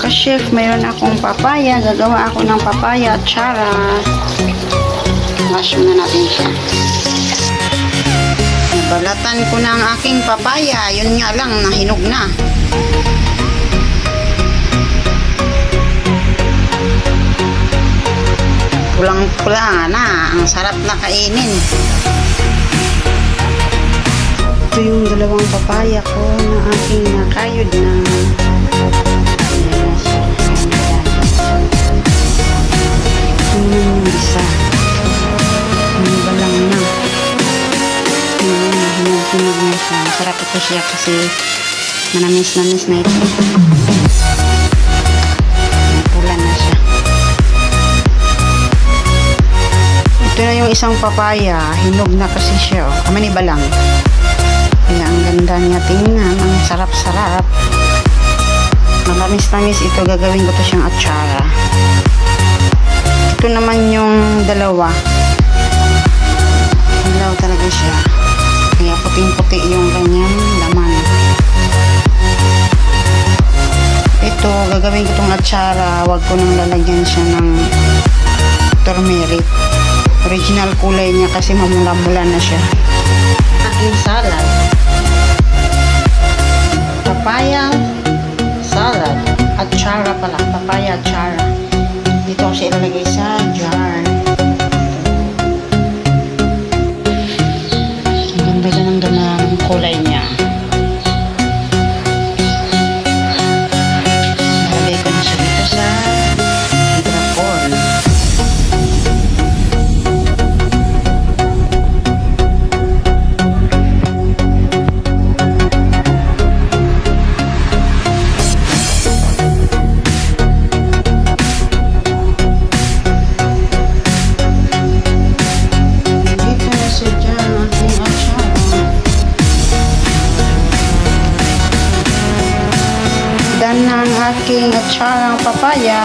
ka-chef, mayroon akong papaya. Gagawa ako ng papaya at tsara. Wash muna natin siya. Balatan ko na ang aking papaya. Yun nga lang, nahinog na. Pulang-pula na. Ang sarap na kainin. Ito yung dalawang papaya ko na aking nakayod na. Ito naman yung isa. Ang balang na. Hinog na siya. Sarap ito siya kasi manamis-namis na ito. Pula na siya. Ito na yung isang papaya. Hinog na kasi siya. Kamaniba lang. Kaya ang ganda niya tingnan. Ang sarap-sarap. Manamis-namis ito. Gagawin ko to siyang atsara. Ito naman yung dalawa. Hilaw talaga siya. Kaya puting-puti yung kanyang laman. Ito, gagawin ko itong atsara. Huwag ko nang lalagyan siya ng turmeric. Original kulay niya kasi mamula-mula na siya. Aking salad. Papaya salad. Atsara pala. Papaya atsara. Dito ko siya ilalagay sa jar. Ang ganda ng kulay niya. Nalagay ko na siya dito sa hydrocorn. Na ang aking atsarang papaya.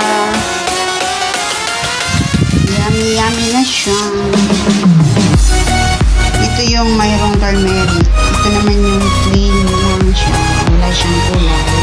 Yummy yummy na siya. Ito yung mayroong turmeric. Ito naman yung plain lang siya. Wala siyang kulay.